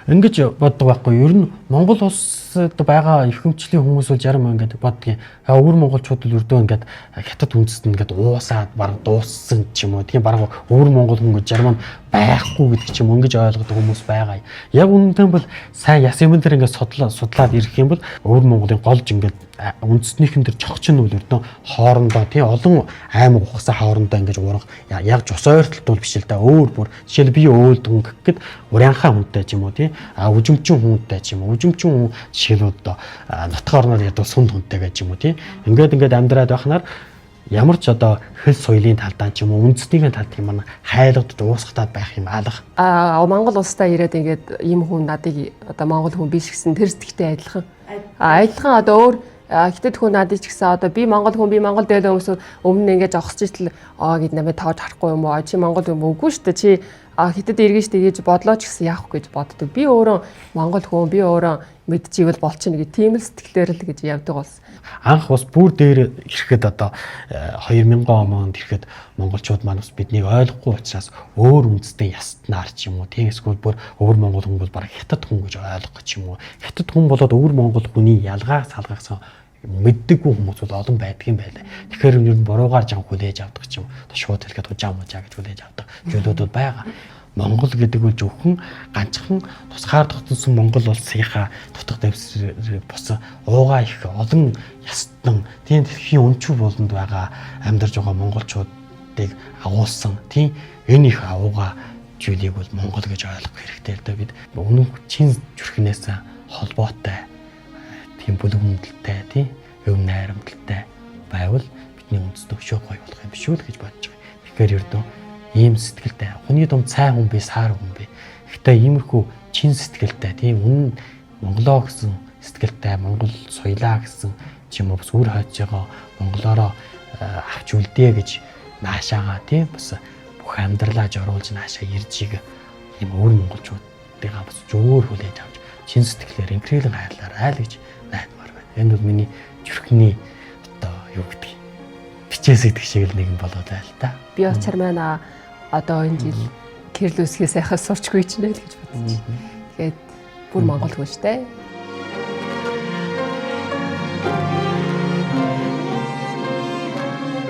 Ингэж боддог байхгүй. Ер нь Монгол улсад байгаа эрхэмчлийн хүмүүс бол зарим ингээд боддгийн. Өвөр монголчууд л өрдөө ингээд хятад үндэст ингээд уусаад баг дууссан ч юм уу. Тийм баг өвөр монгол хүн гэж зарим нь байхгүй гэдэг ч юм ингэж ойлгодог хүмүүс байгаа. Яг үнэндээ бол сайн яс юм дээр ингээд судлаад ирэх юм бол өвөр монголын голж ингээд үндэстнийхэн тэр чогч нь бол өрдөө хоорондоо тийм олон аймаг ухагсаа хоорондоо ингэж уурах яг жус ойртолт бол биш л да. Өөр бүр жишээл би өөлдөн гэхэд урянхаа хүнтэй ч юм уу тийм үжимчин хүнтэй ч юм уу. Үжимчин хүн жишээл одоо нутгаар орноор ядуу сүнд хүнтэй гэж юм уу тийм ингээд амьдраад байхнаар ямар ч одоо хэл соёлын талдаа ч юм уу үндэстнийхэн талд юм хайлгад дуусгатаад байх юм алга. Монгол улстай ирээд ингээд ийм хүн надыг одоо монгол хүн биш гэсэн тэр сэтгэлтэй адилхан. Адилхан одоо өөр хятад хүн надад ч гэсэн одоо би монгол хүн би монгол дээд хүмүүс өмнө ингээд зогсож итэл гэд намайг тоож харахгүй юм уу чи монгол юм үгүй шүү дээ чи хятад эргэж тэгэж бодлоо ч гэсэн яах гэж боддог. Би өөрөө монгол хүн би өөрөө мэдчихвэл болчихно гэх тийм л сэтгэлээр л гэж явдаг болсон. Анх бас бүр дээр ирэхэд одоо 2000 онд ирэхэд монголчууд маань бас биднийг ойлгохгүй учраас өөр үндэстэн ястнаар ч юм уу тийм эсвэл бүр өвөр монгол хүн бол бараг хятад хүн гэж ойлгох ч юм уу. Хятад хүн болоод өвөр монгол хүний ялгаа салгасан мэддэггүй хүмүүс бол олон байдаг юм байлаа. Тэгэхээр ер нь буруугаар жан хүлээж авдаг ч юм. Шууд хэлэхэд жам мужаа гэж хүлээж авдаг зүйлүүд байгаа. Монгол гэдэг бол зөвхөн ганцхан тусгаар тогтсон Монгол улсынхаа дутх дэвсэр бос уугаа их олон ястан тийм дэлхийн өнчүү болонд байгаа амьдарж байгаа монголчуудыг агуулсан тийм энэ их уугаа зүйлийг бол Монгол гэж ойлгох хэрэгтэй л да бид өмнө чин зүрхнээс холбоотой тийм бүлгэмдэлтэй тийм өв найрамдалтай байвал бидний үндэстэн өшөө гоё болох юм биш үү гэж бодож байгаа. Тэгэхээр ердөө ийм сэтгэлтэй хүний дунд цай хүн би саар хүн би. Гэхдээ иймэрхүү чин сэтгэлтэй тийм үнэн монголоо гэсэн сэтгэлтэй монгол соёлаа гэсэн ч юм уу бас үр хойж байгаа монголоороо авч үлдээ гэж наашаага тийм бас бүх амьдралаа жоруулж наашаа ирж ийг ийм өөр монголчуудыгаа бас зөөр хүлээж авч чин сэтгэлээр инкрэлэн хайрлаар айл гэж найдмаар байна. Энэ бол миний зүрхний одоо юу гэдэг бичээс идэх шиг л нэгэн болоод байл та. Би очир маань одоо энэ жил Кирилл үсгээ сайхан сурчгүй ч нэ л гэж бодчих. Тэгээд бүр монгол хүн шүү дээ.